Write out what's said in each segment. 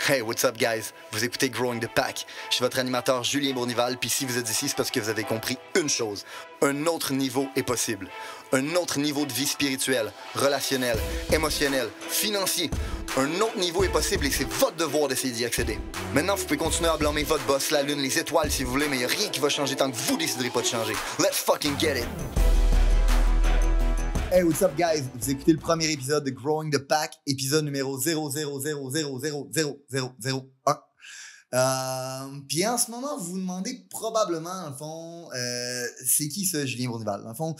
Hey, what's up, guys? Vous écoutez Growing the Pack. Je suis votre animateur Julien Bournival, puis si vous êtes ici, c'est parce que vous avez compris une chose. Un autre niveau est possible. Un autre niveau de vie spirituelle, relationnelle, émotionnelle, financier. Un autre niveau est possible et c'est votre devoir d'essayer d'y accéder. Maintenant, vous pouvez continuer à blâmer votre boss, la lune, les étoiles si vous voulez, mais il n'y a rien qui va changer tant que vous déciderez pas de changer. Let's fucking get it! Hey, what's up, guys? Vous écoutez le premier épisode de Growing the Pack, épisode numéro 000000001. Puis en ce moment, vous vous demandez probablement, en fond, c'est qui ça, Julien Bournival? En fond,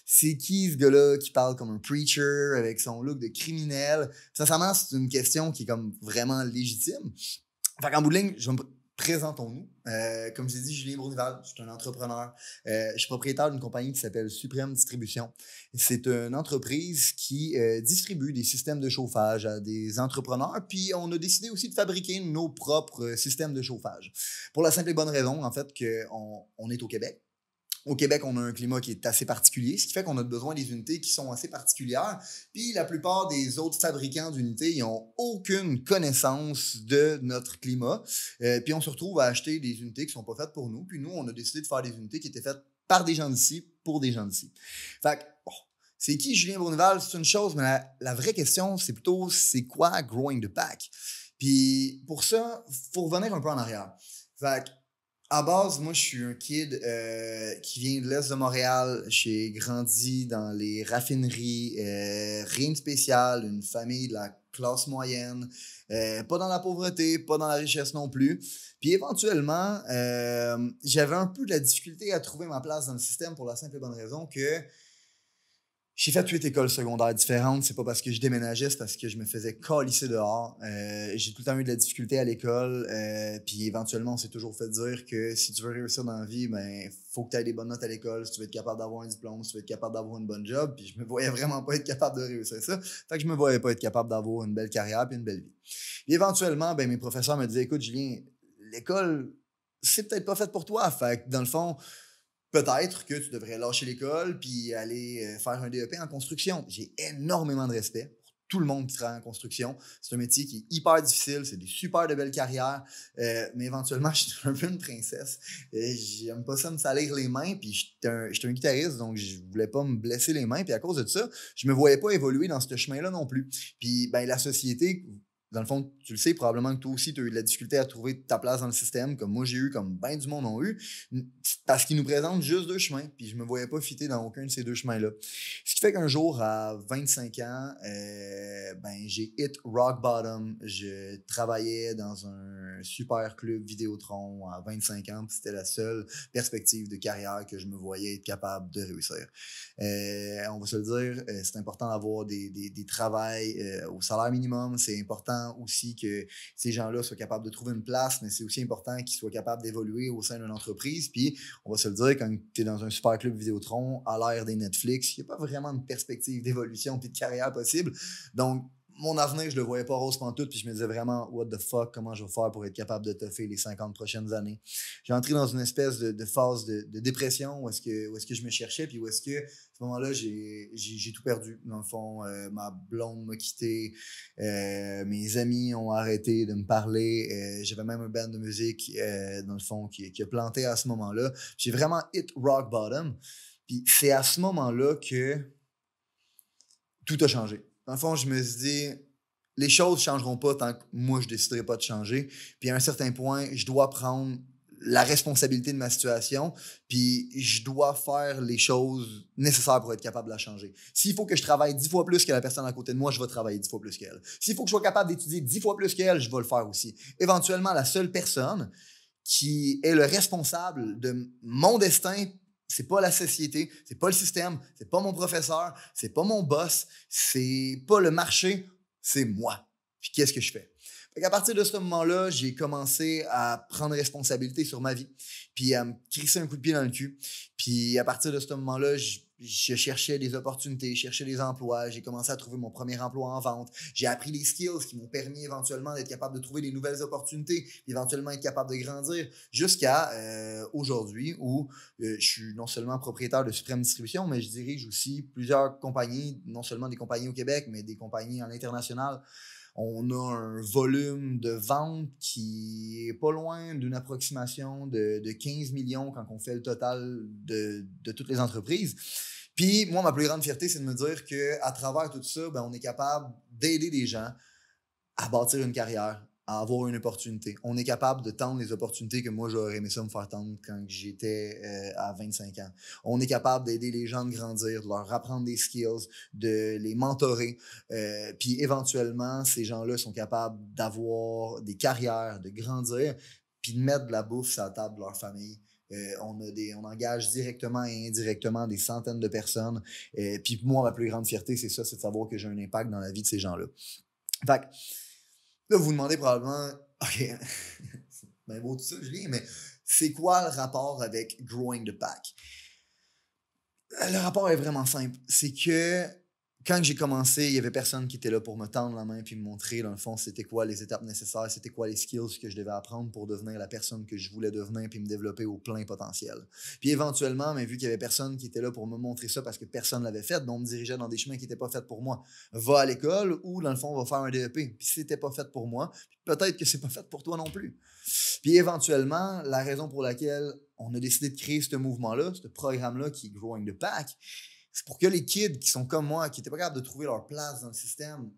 c'est qui ce gars-là qui parle comme un preacher avec son look de criminel? Sincèrement, c'est une question qui est comme vraiment légitime. Fait qu'en bout de ligne, présentons-nous. Comme j'ai dit, Julien Bournival, je suis un entrepreneur. Je suis propriétaire d'une compagnie qui s'appelle Suprême Distribution. C'est une entreprise qui distribue des systèmes de chauffage à des entrepreneurs. Puis on a décidé aussi de fabriquer nos propres systèmes de chauffage. Pour la simple et bonne raison, en fait, qu'on est au Québec. Au Québec, on a un climat qui est assez particulier, ce qui fait qu'on a besoin des unités qui sont assez particulières. Puis la plupart des autres fabricants d'unités, ils n'ont aucune connaissance de notre climat. Puis on se retrouve à acheter des unités qui ne sont pas faites pour nous. Puis nous, on a décidé de faire des unités qui étaient faites par des gens d'ici, pour des gens d'ici. Fait que, bon, c'est qui Julien Bournival? C'est une chose, mais la vraie question, c'est plutôt, c'est quoi Growing the Pack? Puis pour ça, il faut revenir un peu en arrière. Fait que, à base, moi, je suis un kid qui vient de l'Est de Montréal. J'ai grandi dans les raffineries, rien de spécial, une famille de la classe moyenne, pas dans la pauvreté, pas dans la richesse non plus. Puis éventuellement, j'avais un peu de la difficulté à trouver ma place dans le système pour la simple et bonne raison que j'ai fait 8 écoles secondaires différentes. C'est pas parce que je déménageais, c'est parce que je me faisais câlisser dehors. J'ai tout le temps eu de la difficulté à l'école. Puis éventuellement, on s'est toujours fait dire que si tu veux réussir dans la vie, ben faut que tu aies des bonnes notes à l'école, si tu veux être capable d'avoir un diplôme, si tu veux être capable d'avoir une bonne job. Puis je me voyais vraiment pas être capable de réussir ça. Fait que je me voyais pas être capable d'avoir une belle carrière puis une belle vie. Puis éventuellement, ben mes professeurs me disaient, écoute, Julien, l'école, c'est peut-être pas fait pour toi. Fait que dans le fond, peut-être que tu devrais lâcher l'école puis aller faire un DEP en construction. J'ai énormément de respect pour tout le monde qui travaille en construction. C'est un métier qui est hyper difficile, c'est des super de belles carrières, mais éventuellement, je suis un peu une princesse. J'aime pas ça me salir les mains, puis j'étais un guitariste, donc je voulais pas me blesser les mains, puis à cause de ça, je me voyais pas évoluer dans ce chemin-là non plus. Puis ben, la société... Dans le fond, tu le sais, probablement que toi aussi, tu as eu de la difficulté à trouver ta place dans le système, comme moi j'ai eu, comme bien du monde ont eu, parce qu'ils nous présentent juste deux chemins, puis je me voyais pas fitter dans aucun de ces deux chemins-là. Ce qui fait qu'un jour, à 25 ans, ben, j'ai hit rock bottom. Je travaillais dans un super club Vidéotron à 25 ans, puis c'était la seule perspective de carrière que je me voyais être capable de réussir. On va se le dire, c'est important d'avoir des travails au salaire minimum, c'est important aussi que ces gens-là soient capables de trouver une place, mais c'est aussi important qu'ils soient capables d'évoluer au sein d'une entreprise. Puis, on va se le dire, quand tu es dans un super club Vidéotron, à l'ère des Netflix, il n'y a pas vraiment de perspective d'évolution et de carrière possible. Donc, mon avenir, je le voyais pas rose pantoute, puis je me disais vraiment, what the fuck, comment je vais faire pour être capable de toffer les 50 prochaines années. J'ai entré dans une espèce de phase de dépression où est-ce que je me cherchais, puis où est-ce que, à ce moment-là, j'ai tout perdu. Dans le fond, ma blonde m'a quitté, mes amis ont arrêté de me parler, j'avais même un band de musique, dans le fond, qui a planté à ce moment-là. J'ai vraiment hit rock bottom, puis c'est à ce moment-là que tout a changé. Dans le fond, je me suis dit, les choses ne changeront pas tant que moi, je ne déciderai pas de changer. Puis à un certain point, je dois prendre la responsabilité de ma situation, puis je dois faire les choses nécessaires pour être capable de la changer. S'il faut que je travaille 10 fois plus que la personne à côté de moi, je vais travailler 10 fois plus qu'elle. S'il faut que je sois capable d'étudier 10 fois plus qu'elle, je vais le faire aussi. Éventuellement, la seule personne qui est le responsable de mon destin, c'est pas la société, c'est pas le système, c'est pas mon professeur, c'est pas mon boss, c'est pas le marché, c'est moi. Puis qu'est-ce que je fais? Fait qu'à partir de ce moment-là, j'ai commencé à prendre responsabilité sur ma vie, puis à me crisser un coup de pied dans le cul. Puis à partir de ce moment-là, je cherchais des opportunités, je cherchais des emplois, j'ai commencé à trouver mon premier emploi en vente. J'ai appris les skills qui m'ont permis éventuellement d'être capable de trouver des nouvelles opportunités, puis éventuellement être capable de grandir jusqu'à aujourd'hui où je suis non seulement propriétaire de Suprême Distribution, mais je dirige aussi plusieurs compagnies, non seulement des compagnies au Québec, mais des compagnies à l'international. On a un volume de vente qui est pas loin d'une approximation de 15 millions quand on fait le total de toutes les entreprises. Puis moi, ma plus grande fierté, c'est de me dire qu'à travers tout ça, ben, on est capable d'aider des gens à bâtir une carrière, à avoir une opportunité. On est capable de tendre les opportunités que moi, j'aurais aimé ça me faire tendre quand j'étais à 25 ans. On est capable d'aider les gens de grandir, de leur apprendre des skills, de les mentorer. Puis éventuellement, ces gens-là sont capables d'avoir des carrières, de grandir, puis de mettre de la bouffe sur la table de leur famille. On engage directement et indirectement des centaines de personnes. Puis moi, ma plus grande fierté, c'est ça, c'est de savoir que j'ai un impact dans la vie de ces gens-là. Fait que, là, vous vous demandez probablement, OK, c'est bien beau tout ça, Julien, mais c'est quoi le rapport avec Growing the Pack? Le rapport est vraiment simple. C'est que quand j'ai commencé, il n'y avait personne qui était là pour me tendre la main puis me montrer, dans le fond, c'était quoi les étapes nécessaires, c'était quoi les skills que je devais apprendre pour devenir la personne que je voulais devenir puis me développer au plein potentiel. Puis éventuellement, mais vu qu'il n'y avait personne qui était là pour me montrer ça parce que personne ne l'avait fait, donc on me dirigeait dans des chemins qui n'étaient pas faits pour moi. Va à l'école ou, dans le fond, va faire un DEP. Puis si c'était pas fait pour moi, peut-être que c'est pas fait pour toi non plus. Puis éventuellement, la raison pour laquelle on a décidé de créer ce mouvement-là, ce programme-là qui est Growing the Pack, c'est pour que les kids qui sont comme moi, qui n'étaient pas capables de trouver leur place dans le système,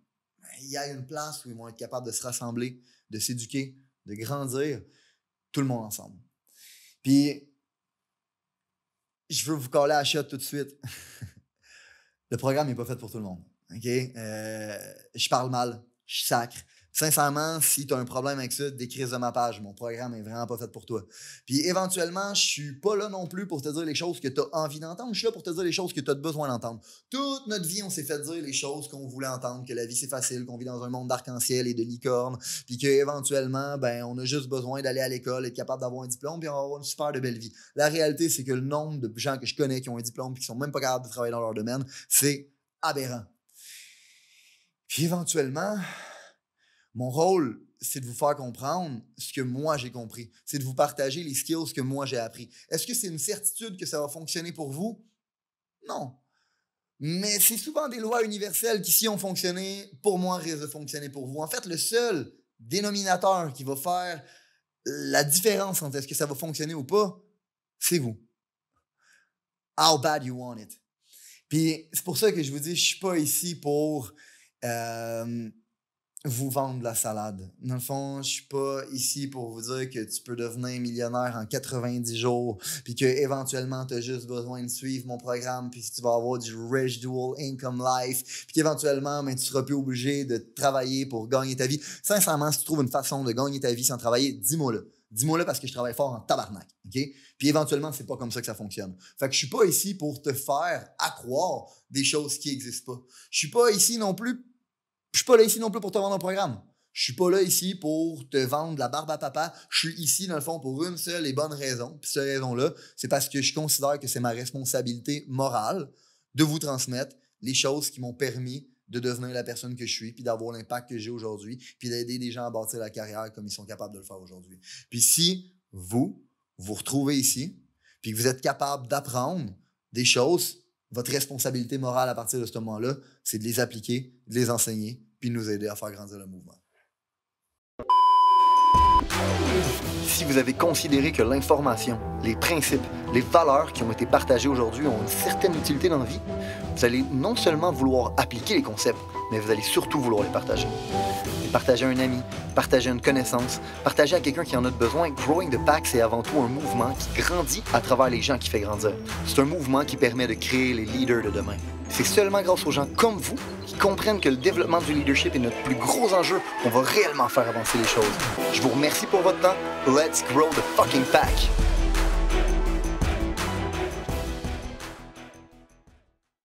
il y a une place où ils vont être capables de se rassembler, de s'éduquer, de grandir, tout le monde ensemble. Puis, je veux vous coller à la shot tout de suite. Le programme n'est pas fait pour tout le monde. Okay? Je parle mal, je sacre. Sincèrement, si tu as un problème avec ça, décrise de ma page. Mon programme est vraiment pas fait pour toi. Puis éventuellement, je suis pas là non plus pour te dire les choses que tu as envie d'entendre. Je suis là pour te dire les choses que tu as besoin d'entendre. Toute notre vie, on s'est fait dire les choses qu'on voulait entendre, que la vie c'est facile, qu'on vit dans un monde d'arc-en-ciel et de licorne, puis qu'éventuellement, ben, on a juste besoin d'aller à l'école, être capable d'avoir un diplôme, puis on va avoir une super de belle vie. La réalité, c'est que le nombre de gens que je connais qui ont un diplôme et qui sont même pas capables de travailler dans leur domaine, c'est aberrant. Puis éventuellement, mon rôle, c'est de vous faire comprendre ce que moi j'ai compris. C'est de vous partager les skills que moi j'ai appris. Est-ce que c'est une certitude que ça va fonctionner pour vous? Non. Mais c'est souvent des lois universelles qui, si ont fonctionné, pour moi, risquent de fonctionner pour vous. En fait, le seul dénominateur qui va faire la différence entre est-ce que ça va fonctionner ou pas, c'est vous. How bad you want it. Puis c'est pour ça que je vous dis, je suis pas ici pour vous vendre de la salade. Dans le fond, je suis pas ici pour vous dire que tu peux devenir millionnaire en 90 jours puis qu'éventuellement, tu as juste besoin de suivre mon programme puis tu vas avoir du residual income life puis qu'éventuellement, ben, tu seras plus obligé de travailler pour gagner ta vie. Sincèrement, si tu trouves une façon de gagner ta vie sans travailler, dis-moi-le. Dis-moi-le parce que je travaille fort en tabarnak, OK? Puis éventuellement, c'est pas comme ça que ça fonctionne. Fait que je suis pas ici pour te faire accroire des choses qui existent pas. Je suis pas ici non plus pour te vendre un programme. Je suis pas là ici pour te vendre de la barbe à papa. Je suis ici, dans le fond, pour une seule et bonne raison. Puis cette raison-là, c'est parce que je considère que c'est ma responsabilité morale de vous transmettre les choses qui m'ont permis de devenir la personne que je suis, puis d'avoir l'impact que j'ai aujourd'hui, puis d'aider des gens à bâtir la carrière comme ils sont capables de le faire aujourd'hui. Puis si vous retrouvez ici, puis que vous êtes capable d'apprendre des choses, votre responsabilité morale à partir de ce moment-là, c'est de les appliquer, de les enseigner, puis de nous aider à faire grandir le mouvement. Si vous avez considéré que l'information, les principes, les valeurs qui ont été partagées aujourd'hui ont une certaine utilité dans la vie, vous allez non seulement vouloir appliquer les concepts, mais vous allez surtout vouloir les partager. Les partager à un ami, partager à une connaissance, partager à quelqu'un qui en a besoin. Growing the Pack, c'est avant tout un mouvement qui grandit à travers les gens qui fait grandir. C'est un mouvement qui permet de créer les leaders de demain. C'est seulement grâce aux gens comme vous qui comprennent que le développement du leadership est notre plus gros enjeu qu'on va réellement faire avancer les choses. Je vous remercie pour votre temps. Let's grow the fucking pack!